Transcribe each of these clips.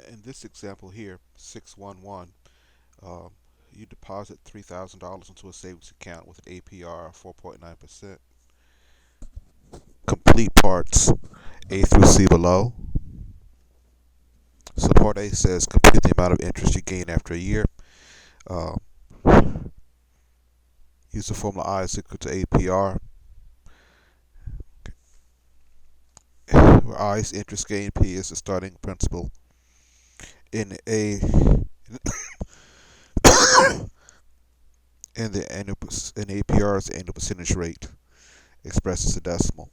In this example here, 611, um, you deposit $3,000 into a savings account with an APR of 4.9%. Complete parts A through C below. So part A says compute the amount of interest you gain after a year. Uh, Use the formula I is equal to APR, where I is interest gain, P is the starting principal, in A and the annual and APR is the annual percentage rate expressed as a decimal.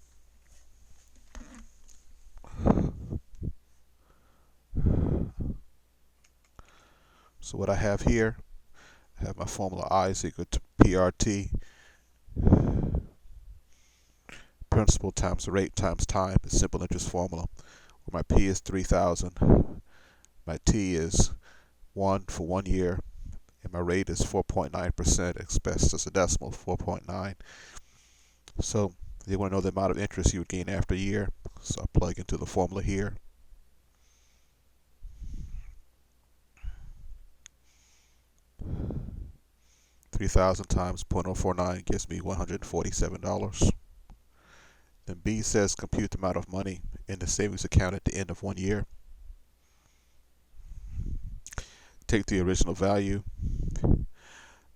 So what I have here, I have my formula I is equal to PRT, principal times the rate times time, a simple interest formula, where my P is 3,000, my T is 1 for 1 year, and my rate is 4.9% expressed as a decimal, 4.9. So they want to know the amount of interest you would gain after a year. So I plug into the formula here. $3,000 times 0.049 gives me $147. Then B says compute the amount of money in the savings account at the end of 1 year. Take the original value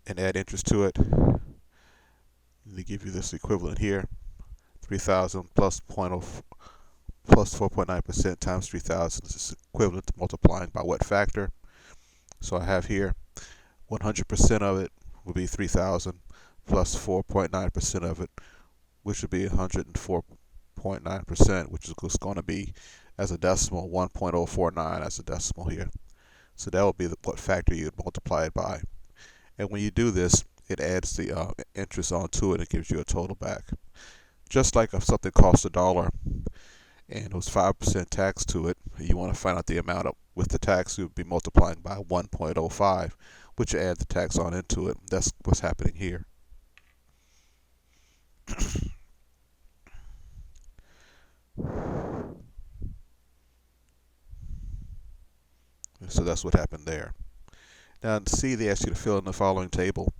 and add interest to it. And they give you this equivalent here. 3,000 plus 4.9% times 3,000 is equivalent to multiplying by what factor? So I have here 100% of it will be 3,000 plus 4.9% of it, which would be 104.9%, which is going to be as a decimal 1.049 as a decimal here. So that will be what factor you would multiply it by. And when you do this, it adds the interest onto it and gives you a total back. Just like if something costs $1 and it was 5% tax to it, you want to find out the amount of, with the tax, you would be multiplying by 1.05, which you add the tax on into it. That's what's happening here. So that's what happened there. Now in C, they ask you to fill in the following table.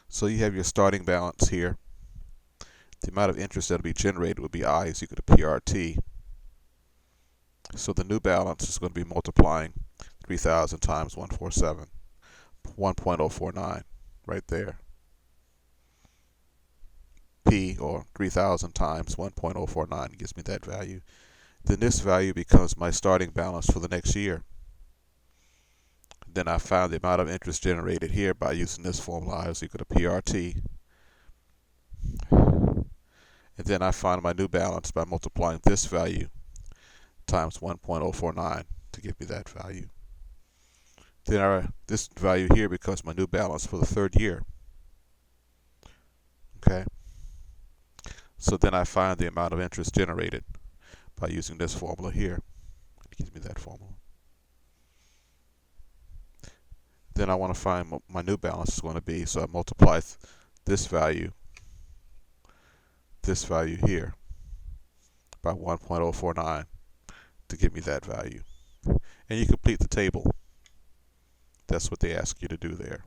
So you have your starting balance here. The amount of interest that will be generated would be I is equal to PRT. So the new balance is going to be multiplying 3,000 times 147, 1.049, right there. P, or 3,000 times 1.049, gives me that value. Then this value becomes my starting balance for the next year. Then I found the amount of interest generated here by using this formula, I is equal to PRT. And then I find my new balance by multiplying this value times 1.049 to give me that value. Then this value here becomes my new balance for the third year. Okay. So then I find the amount of interest generated by using this formula here. It gives me that formula. Then I want to find what my new balance is going to be, so I multiply this value here by 1.049 to give me that value. And you complete the table. That's what they ask you to do there.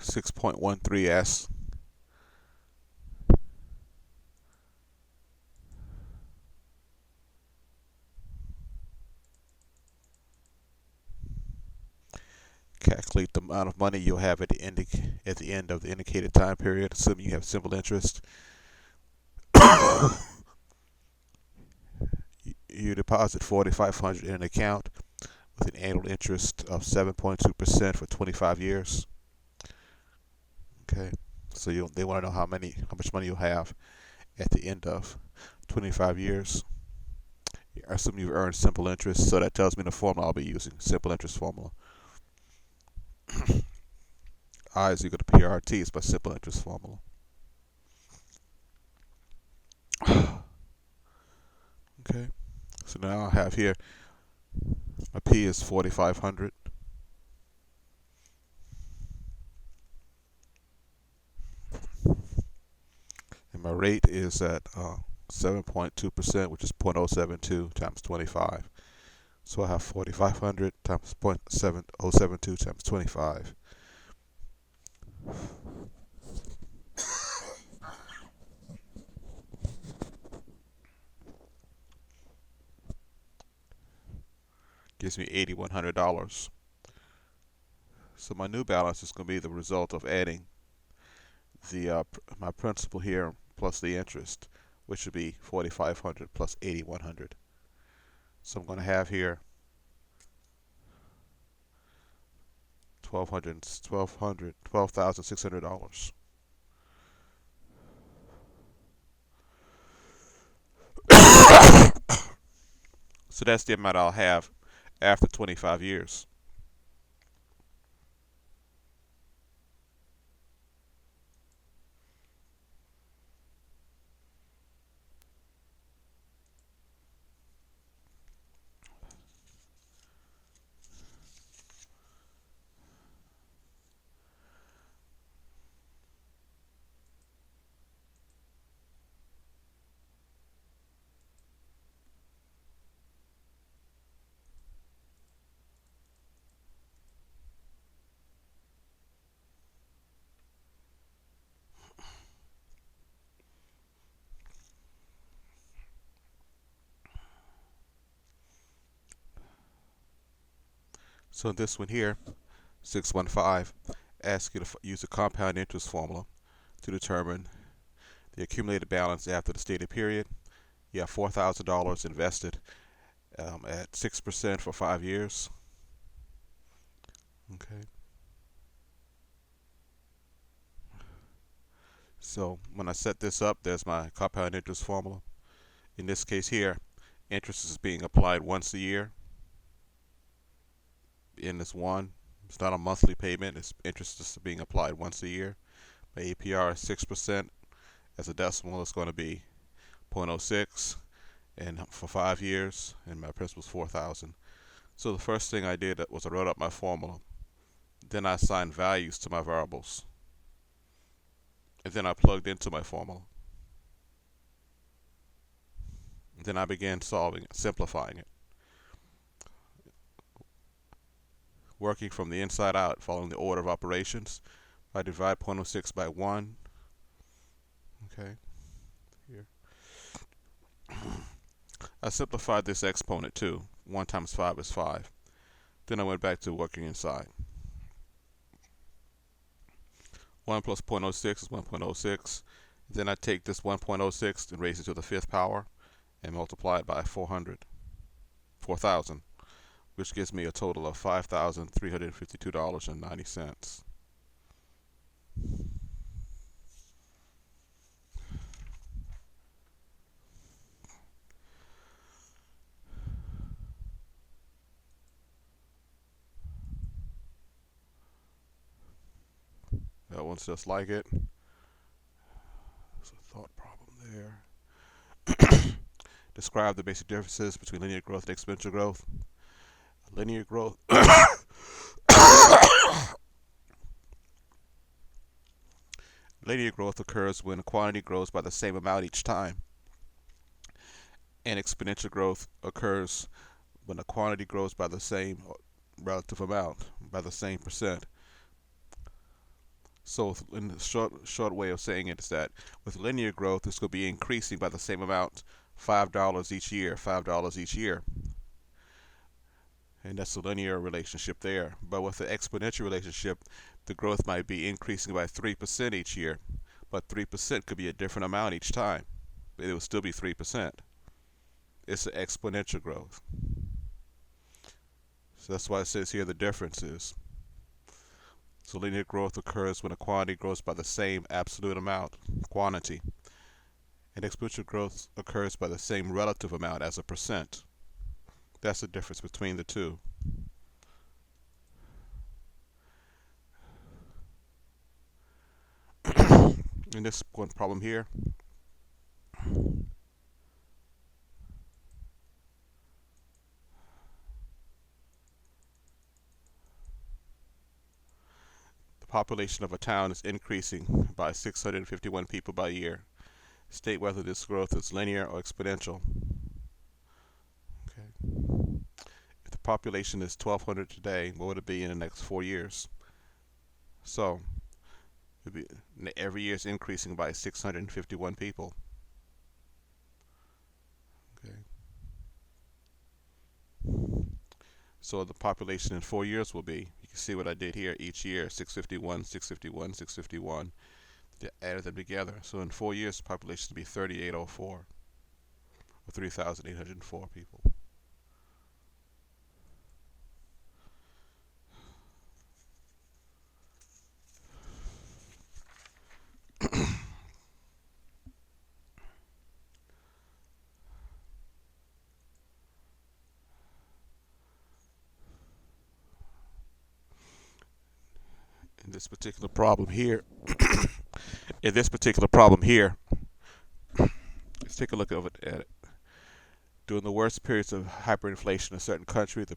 (6.13) calculate the amount of money you'll have at the end of the indicated time period, assuming you have simple interest. you deposit $4,500 in an account with an annual interest of 7.2% for 25 years. Okay, so they want to know how much money you'll have at the end of 25 years. I assume you've earned simple interest, so that tells me the formula I'll be using, simple interest formula. I is equal to PRT is my simple interest formula. Okay, so now I have here, my P is 4,500. And my rate is at 7.2%, which is 0.072 times 25. So I have 4,500 times 0.7072 times 25. Gives me $8,100. So my new balance is going to be the result of adding my principal here plus the interest, which would be 4,500 plus 8,100. So I'm going to have here $12,600. So that's the amount I'll have after 25 years. So this one here, 615, asks you to use the compound interest formula to determine the accumulated balance after the stated period. You have $4,000 invested at 6% for 5 years. Okay. So when I set this up, there's my compound interest formula. In this case here, interest is being applied once a year. In this one, it's not a monthly payment, it's interest is being applied once a year. My APR is 6%. As a decimal, it's going to be 0.06, and for 5 years, and my principal is 4,000. So the first thing I did was I wrote up my formula. Then I assigned values to my variables. And then I plugged into my formula. And then I began solving it, simplifying it. Working from the inside out, following the order of operations. I divide 0.06 by 1. Okay, here. I simplified this exponent too. 1 times 5 is 5. Then I went back to working inside. 1 plus 0.06 is 1.06. Then I take this 1.06 and raise it to the 5th power and multiply it by 4,000, which gives me a total of $5,352.90. That one's just like it. There's a thought problem there. Describe the basic differences between linear growth and exponential growth. Linear growth linear growth occurs when a quantity grows by the same amount each time. And exponential growth occurs when a quantity grows by the same relative amount, by the same percent. So in the short way of saying it is that with linear growth, it's going to be increasing by the same amount, $5 each year, $5 each year. And that's the linear relationship there. But with the exponential relationship, the growth might be increasing by 3% each year. But 3% could be a different amount each time. It would still be 3%. it's an exponential growth. So that's why it says here the difference is. So linear growth occurs when a quantity grows by the same absolute amount, quantity. And exponential growth occurs by the same relative amount as a percent. That's the difference between the two. In this one problem here, the population of a town is increasing by 651 people by year. State whether this growth is linear or exponential. Okay. If the population is 1,200 today, what would it be in the next 4 years? So, be, every year is increasing by 651 people. Okay. So the population in 4 years will be, you can see what I did here, each year, 651, 651, 651. Added them together. So in 4 years, the population will be 3,804, or 3,804 people. In this particular problem here, let's take a look at it. During the worst periods of hyperinflation in a certain country, the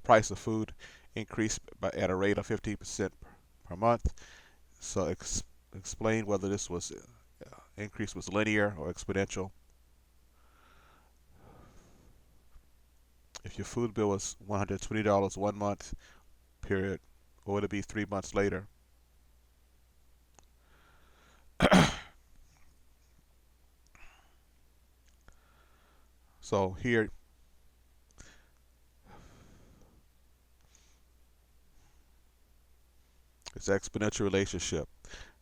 price of food increased at a rate of 15% per month. So explain whether this increase was linear or exponential. If your food bill was $120 one month period, what would it be 3 months later? So here, it's an exponential relationship.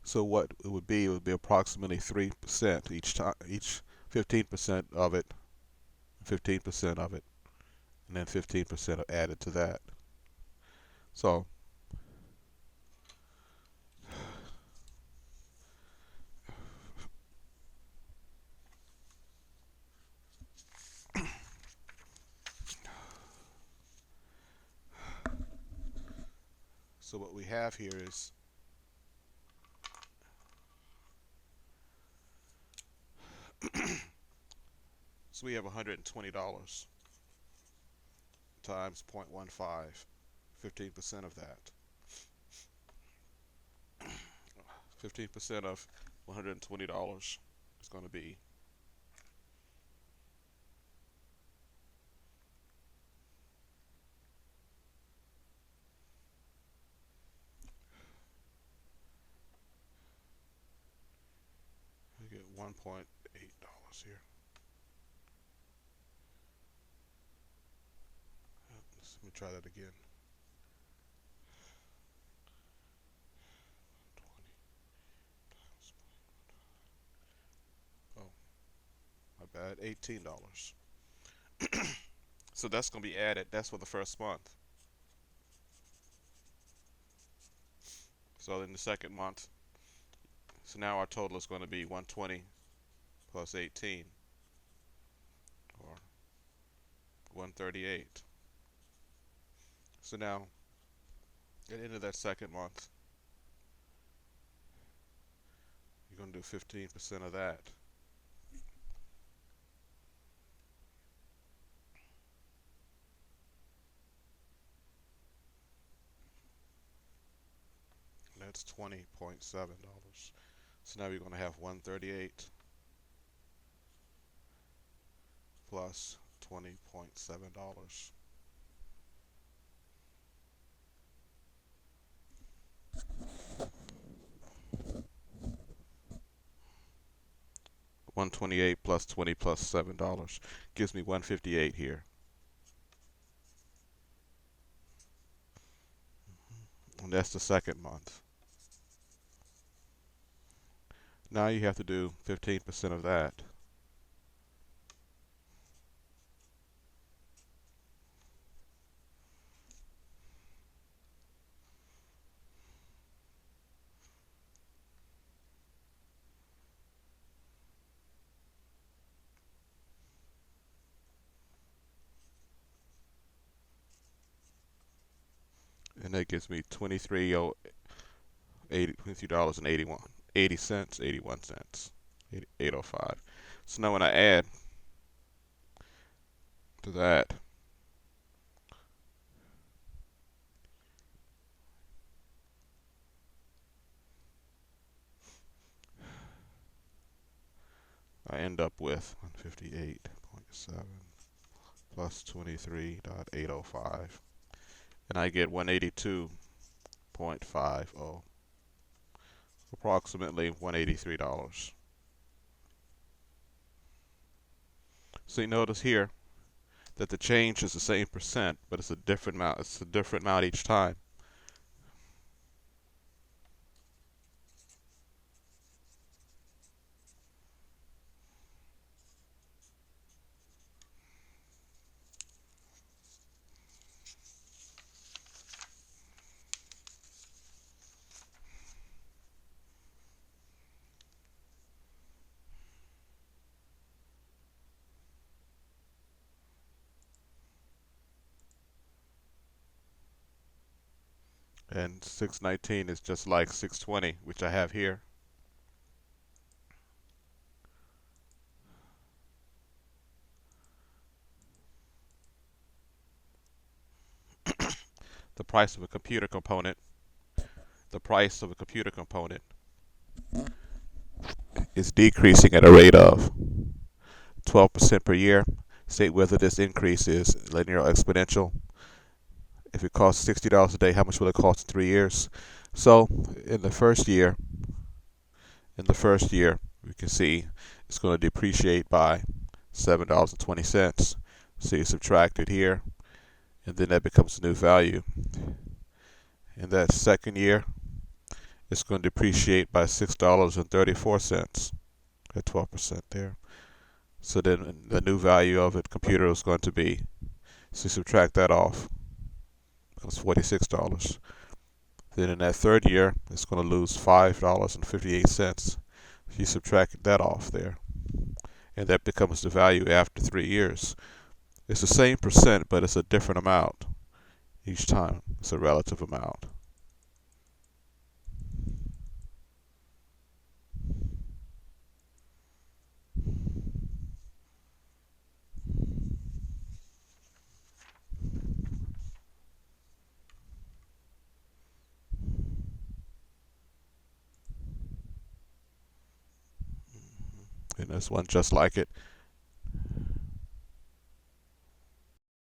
So what it would be approximately 3% each time, each 15% of it, 15% of it, and then 15% added to that. So so what we have here is so we have $120 times 0.15, 15% of that. 15% of $120 is going to be we get $1.8 here. Let me try that again. 20 times 0.15. Oh, my bad. $18. So that's going to be added. That's for the first month. So in the second month, so now our total is going to be 120 plus 18, or 138. So now, at the end of that second month, you're going to do 15% of that. That's $20.7. So now you're going to have 138 plus $20.7. $128 plus 20 plus $7 gives me 158 here. And that's the second month. Now you have to do 15% of that. That gives me $23.81, 81 cents, 805. So now when I add to that, I end up with 158.7 plus 23.805, and I get 182.50, approximately $183. So you notice here that the change is the same percent, but it's a different amount. It's a different amount each time. And 619 is just like 620, which I have here. The price of a computer component, the price of a computer component is decreasing at a rate of 12% per year. State whether this increase is linear or exponential. If it costs $60 a day, how much will it cost in 3 years? So in the first year, we can see it's going to depreciate by $7.20. So you subtract it here, and then that becomes the new value. In that second year, it's going to depreciate by $6.34 at 12% there. So then the new value of it, computer, is going to be, so you subtract that off, becomes $46. Then in that third year, it's going to lose $5.58. You subtract that off there, and that becomes the value after 3 years. It's the same percent, but it's a different amount each time. It's a relative amount. And this one just like it.